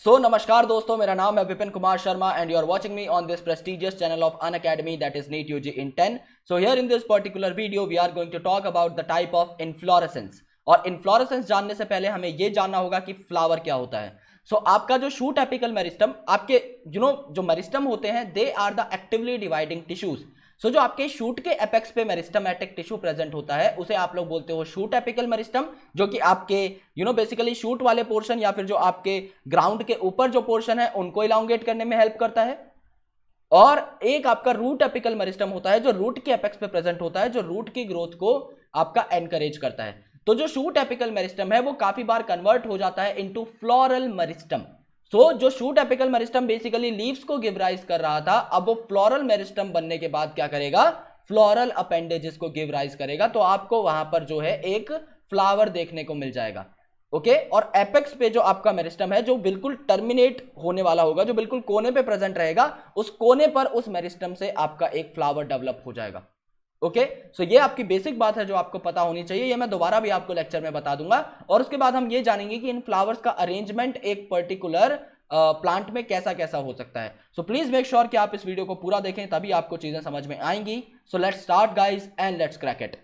नमस्कार दोस्तों, मेरा नाम है Vipin Kumar Sharma and you are watching me on this prestigious channel of Unacademy that is NEET UG in 10. So here in this particular video we are going to talk about the type of inflorescence. और inflorescence जानने से पहले हमें यह जानना होगा कि flower क्या होता है. आपका जो शूट एपिकल मेरिस्टम, आपके जो मेरिस्टम होते हैं, they are the actively dividing tissues. जो आपके शूट के एपेक्स पे मेरिस्टमैटिक टिश्यू प्रेजेंट होता है उसे आप लोग बोलते हो शूट एपिकल मेरिस्टम, जो कि आपके बेसिकली शूट वाले पोर्शन या फिर जो आपके ग्राउंड के ऊपर जो पोर्शन है उनको इलांगेट करने में हेल्प करता है. और एक आपका रूट एपिकल मेरिस्टम होता है जो रूट के एपेक्स पे प्रेजेंट होता है, जो रूट की ग्रोथ को आपका एनकरेज करता है. तो जो शूट एपिकल मेरिस्टम है वो काफी बार कन्वर्ट हो जाता है इनटू फ्लोरल मेरिस्टम. जो shoot apical meristem basically leaves को गिव राइज कर रहा था, अब वो फ्लोरल मेरिस्टम बनने के बाद क्या करेगा, फ्लोरल अपेंडेजेस को गिव राइज करेगा. तो आपको वहां पर जो है एक फ्लावर देखने को मिल जाएगा. ओके. और एपेक्स पे जो आपका मेरिस्टम है जो बिल्कुल टर्मिनेट होने वाला होगा, जो बिल्कुल कोने पे प्रेजेंट रहेगा, उस कोने पर उस मेरिस्टम से आपका एक फ्लावर डेवलप हो जाएगा. ओके. ये आपकी बेसिक बात है जो आपको पता होनी चाहिए. ये मैं दोबारा भी आपको लेक्चर में बता दूंगा. और उसके बाद हम ये जानेंगे कि इन फ्लावर्स का अरेंजमेंट एक पर्टिकुलर प्लांट में कैसा कैसा हो सकता है. प्लीज मेक श्योर कि आप इस वीडियो को पूरा देखें, तभी आपको चीजें समझ में आएंगी. Let's start guys and let's crack it.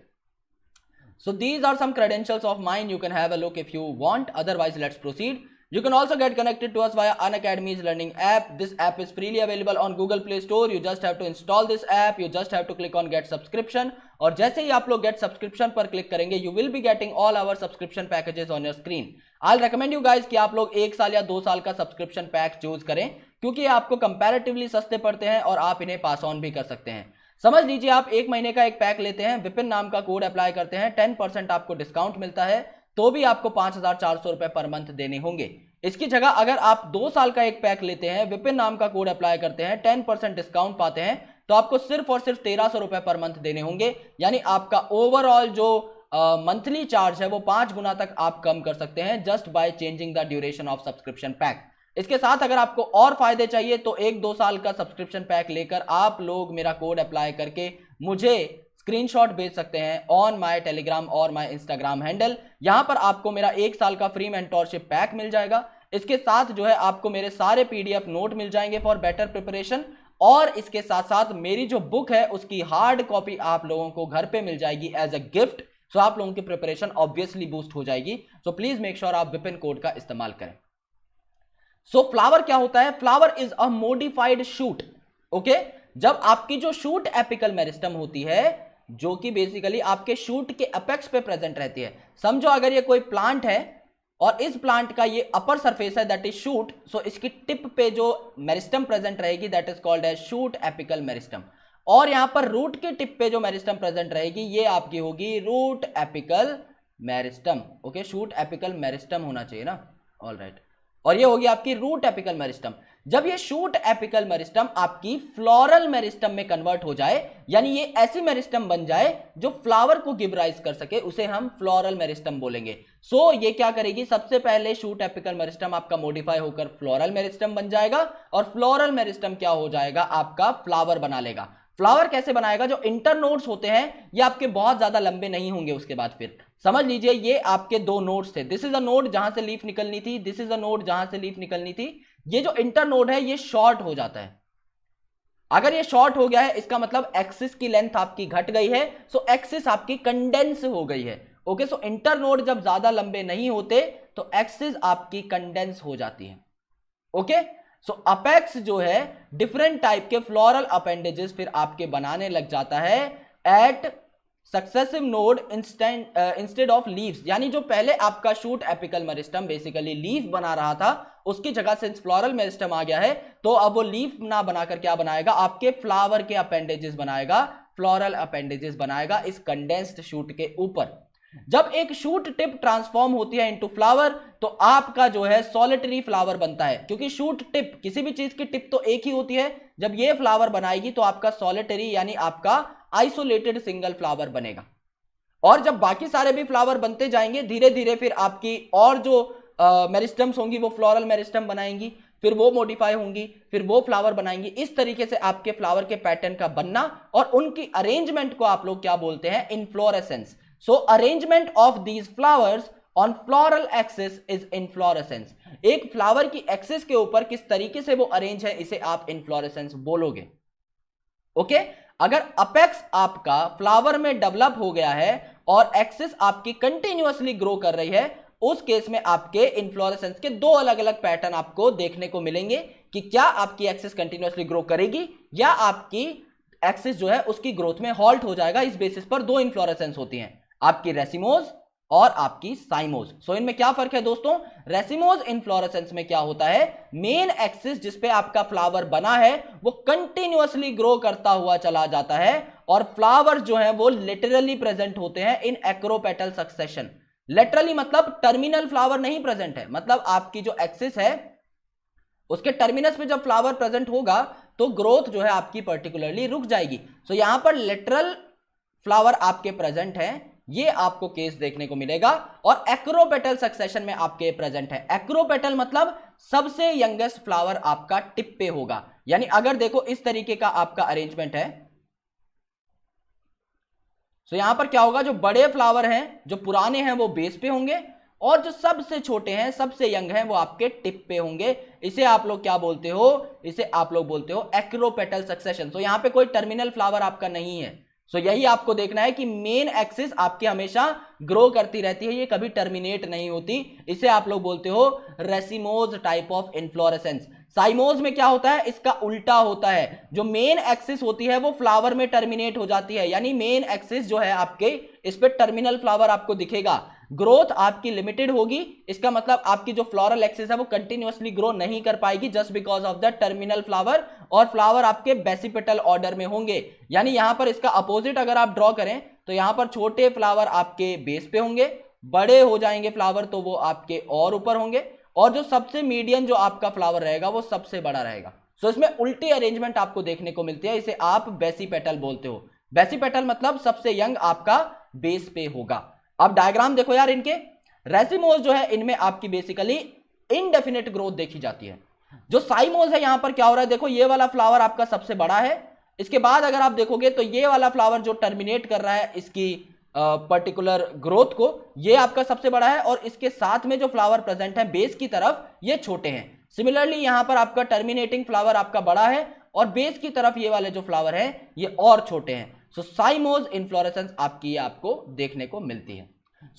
These are some credentials of mine. You can have a look if you want. Otherwise, let's proceed. You can also get connected to us via Unacademy's learning app. This app is freely available on Google Play Store. You just have to install this app. You just have to click on get subscription. और जैसे ही आप लोग get subscription पर click करेंगे, you will be getting all our subscription packages on your screen. I'll recommend you guys कि आप लोग 1 साल या 2 साल का subscription pack choose करें, क्योंकि ये आपको comparatively सस्ते पड़ते हैं और आप इन्हें pass on भी कर सकते हैं. समझ लीजिए, आप 1 महीने का एक पैक लेते हैं, विपिन नाम का कोड अप्लाई करते हैं, 10% आपको डिस्काउंट मिलता है, तो भी आपको 5,400 रुपए पर मंथ देने होंगे. इसकी जगह अगर आप 2 साल का एक पैक लेते हैं, विपिन नाम का कोड अप्लाई करते हैं, 10% डिस्काउंट पाते हैं, तो आपको सिर्फ और सिर्फ 1,300 रुपए पर मंथ देने होंगे. यानी आपका ओवरऑल जो मंथली चार्ज है वो 5 गुना तक आप कम कर सकते हैं just by changing the duration of subscription pack. इसके साथ अगर आपको और फायदे चाहिए तो 1-2 साल का सब्सक्रिप्शन पैक लेकर आप लोग मेरा कोड अप्लाई करके मुझे स्क्रीनशॉट भेज सकते हैं ऑन माय टेलीग्राम और माय इंस्टाग्राम हैंडल. यहां पर आपको मेरा 1 साल का फ्री मेंटोरशिप पैक मिल जाएगा. इसके साथ जो है आपको मेरे सारे पीडीएफ नोट मिल जाएंगे फॉर बेटर प्रिपरेशन. और इसके साथ साथ मेरी जो बुक है उसकी हार्ड कॉपी आप लोगों को घर पे मिल जाएगी एज अ गिफ्ट. आप लोगों की प्रिपरेशन ऑब्वियसली बूस्ट हो जाएगी. प्लीज मेक श्योर आप विपिन कोड का इस्तेमाल करें. फ्लावर क्या होता है? Flower is a modified shoot. Okay. जब आपकी जो शूट एपिकल मेरिस्टम होती है, जो कि बेसिकली आपके शूट के अपेक्स पे प्रेजेंट रहती है. समझो अगर ये कोई प्लांट है और इस प्लांट का ये अपर सरफेस है दैट इज शूट, इसकी टिप पे जो मेरिस्टम प्रेजेंट रहेगी that is called as shoot apical meristem. और यहां पर रूट के टिप पे जो मेरिस्टम प्रेजेंट रहेगी ये आपकी होगी root apical meristem. Okay. Shoot apical meristem होना चाहिए ना. All right. और ये होगी आपकी रूट एपिकल मेरिस्टम. जब ये शूट एपिकल मेरिस्टम आपकी फ्लोरल मेरिस्टम में कन्वर्ट हो जाए, यानी ये ऐसी मेरिस्टम बन जाए जो फ्लावर को गिव राइज कर सके, उसे हम फ्लोरल मेरिस्टम बोलेंगे. ये क्या करेगी, सबसे पहले शूट एपिकल मेरिस्टम आपका मॉडिफाई होकर फ्लोरल मेरिस्टम बन जाएगा और फ्लोरल मेरिस्टम क्या हो जाएगा, आपका फ्लावर बना लेगा. फ्लावर कैसे बनाएगा? जो इंटरनोड्स होते हैं ये आपके बहुत ज्यादा लंबे नहीं होंगे. उसके बाद फिर समझ लीजिए ये आपके 2 नोड्स थे. दिस इज अ नोड जहां से लीफ निकलनी थी, दिस इज अ नोड जहां से लीफ निकलनी थी. ये जो इंटरनोड है ये शॉर्ट हो जाता है. अगर ये शॉर्ट हो गया है इसका मतलब एक्सिस की लेंथ आपकी घट गई है, एक्सिस आपकी कंडेंस हो गई है. ओके. इंटरनोड जब ज्यादा लंबे नहीं होते तो एक्सिस आपकी कंडेंस हो जाती है. ओके. अपेक्स जो है डिफरेंट टाइप के फ्लोरल अपेंडेजेस फिर आपके बनाने लग जाता है at successive node instead of leaves. यानी जो पहले आपका shoot apical meristem basically leaf बना रहा था, उसकी जगह से फ्लोरल मेरिस्टम आ गया है, तो अब वो लीफ ना बनाकर क्या बनाएगा, आपके फ्लावर के अपेंडेजेस बनाएगा, फ्लोरल अपेंडेजेस बनाएगा इस कंडेंस्ड शूट के ऊपर. जब एक शूट टिप ट्रांसफॉर्म होती है इनटू फ्लावर तो आपका जो है सॉलिटरी फ्लावर बनता है. क्योंकि शूट टिप, किसी भी चीज की टिप तो एक ही होती है. जब ये फ्लावर बनाएगी तो आपका सॉलिटरी यानी आपका आइसोलेटेड सिंगल फ्लावर बनेगा. और जब बाकी सारे भी फ्लावर बनते जाएंगे धीरे धीरे फिर आपकी और जो मेरिस्टम्स होंगी वो फ्लोरल मेरिस्टम बनाएंगी, फिर वो मॉडिफाई होंगी, फिर वो फ्लावर बनाएंगी. इस तरीके से आपके फ्लावर के पैटर्न का बनना और उनकी अरेंजमेंट को आप लोग क्या बोलते हैं, inflorescence. arrangement of these flowers on floral axis is inflorescence. एक फ्लावर की एक्सिस के ऊपर किस तरीके से वो अरेंज है, इसे आप इन्फ्लोरेसेंस बोलोगे। ओके, अगर अपेक्स आपका फ्लावर में डेवलप हो गया है और एक्सिस आपकी कंटिन्यूअसली ग्रो कर रही है, उस केस में आपके इन्फ्लोरेसेंस के दो अलग अलग पैटर्न आपको देखने को मिलेंगे कि क्या आपकी एक्सिस कंटिन्यूअसली ग्रो करेगी या आपकी एक्सिस जो है उसकी ग्रोथ में हॉल्ट हो जाएगा। इस बेसिस पर दो इन्फ्लोरेसेंस होती हैं, आपकी रेसिमोज और आपकी साइमोज। सो इनमें क्या फर्क है दोस्तों, रेसिमोज इन्फ्लोरेसेंस में क्या होता है, मेन एक्सिस जिसपे आपका फ्लावर बना है वो कंटिन्यूअसली ग्रो करता हुआ चला जाता है और फ्लावर जो है वो लिटरली प्रेजेंट होते हैं इन एक्रोपेटल सक्सेशन। लिटरली मतलब टर्मिनल फ्लावर नहीं प्रेजेंट है, मतलब आपकी जो एक्सिस है उसके टर्मिनस पे जब फ्लावर प्रेजेंट होगा तो ग्रोथ जो है आपकी पर्टिकुलरली रुक जाएगी। सो यहां पर लिटरल फ्लावर आपके प्रेजेंट है, ये आपको केस देखने को मिलेगा और एक्रोपेटल सक्सेशन में आपके प्रेजेंट है। एक्रोपेटल मतलब सबसे यंगेस्ट फ्लावर आपका टिप पे होगा, यानी अगर देखो इस तरीके का आपका अरेंजमेंट है, तो यहां पर क्या होगा, जो बड़े फ्लावर हैं जो पुराने हैं वो बेस पे होंगे और जो सबसे छोटे हैं सबसे यंग हैं वो आपके टिप पे होंगे। इसे आप लोग क्या बोलते हो, इसे आप लोग बोलते हो एक्रोपेटल सक्सेशन। तो यहां पे कोई टर्मिनल फ्लावर आपका नहीं है। सो यही आपको देखना है कि मेन एक्सिस आपकी हमेशा ग्रो करती रहती है, ये कभी टर्मिनेट नहीं होती। इसे आप लोग बोलते हो racemose type of inflorescence. Cymose में क्या होता है, इसका उल्टा होता है, जो मेन एक्सिस होती है वो फ्लावर में टर्मिनेट हो जाती है, यानी मेन एक्सिस जो है आपके इस पे टर्मिनल फ्लावर आपको दिखेगा, ग्रोथ आपकी लिमिटेड होगी। इसका मतलब आपकी जो फ्लोरल एक्सिस है वो कंटिन्यूअसली ग्रो नहीं कर पाएगी just because of the terminal flower, और फ्लावर आपके बेसिपेटल ऑर्डर में होंगे। यानी यहां पर इसका अपोजिट अगर आप ड्रॉ करें तो यहां पर छोटे फ्लावर आपके बेस पे होंगे, बड़े हो जाएंगे फ्लावर तो वो आपके और ऊपर होंगे, और जो सबसे मीडियम जो आपका फ्लावर रहेगा वो सबसे बड़ा रहेगा। सो इसमें उल्टी अरेंजमेंट आपको देखने को मिलती है, इसे आप बेसिपेटल बोलते हो। बेसिपेटल मतलब सबसे यंग आपका बेस पे होगा। अब डायग्राम देखो यार, इनके रेसिमोज जो है इनमें आपकी बेसिकली इनडेफिनेट ग्रोथ देखी जाती है। जो साइमोज है यहां पर क्या हो रहा है, देखो ये वाला फ्लावर आपका सबसे बड़ा है, इसके बाद अगर आप देखोगे तो ये वाला फ्लावर जो टर्मिनेट कर रहा है इसकी पर्टिकुलर ग्रोथ को, ये आपका सबसे बड़ा है, और इसके साथ में जो फ्लावर प्रेजेंट है बेस की तरफ ये छोटे हैं। सिमिलरली यहां पर आपका टर्मिनेटिंग फ्लावर आपका बड़ा है और बेस की तरफ ये वाले जो फ्लावर है ये और छोटे हैं। सो साइमोज इन्फ्लोरेसेंस आपकी आपको देखने को मिलती है।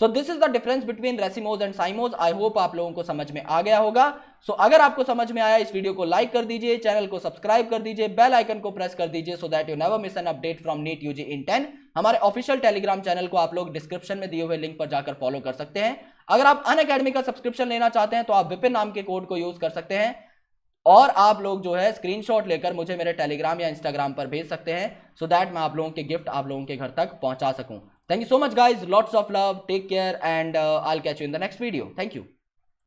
So this is the difference between racemose and cymose. I hope आप लोगों को समझ में आ गया होगा। सो अगर आपको समझ में आया, इस वीडियो को लाइक कर दीजिए, चैनल को सब्सक्राइब कर दीजिए, बेल आइकन को प्रेस कर दीजिए so that you never miss an update from NEET UG in 10। हमारे ऑफिशियल टेलीग्राम चैनल को आप लोग डिस्क्रिप्शन में दिए हुए लिंक पर जाकर फॉलो कर सकते हैं। अगर आप अनअकैडमी का सब्सक्रिप्शन लेना चाहते हैं तो आप विपिन नाम के कोड को यूज कर सकते हैं और आप लोग जो है स्क्रीनशॉट लेकर मुझे मेरे टेलीग्राम या इंस्टाग्राम पर भेज सकते हैं सो दैट मैं आप लोगों के गिफ्ट आप लोगों के घर तक पहुंचा सकूं। Thank you so much guys, lots of love, take care and I'll catch you in the next video. Thank you.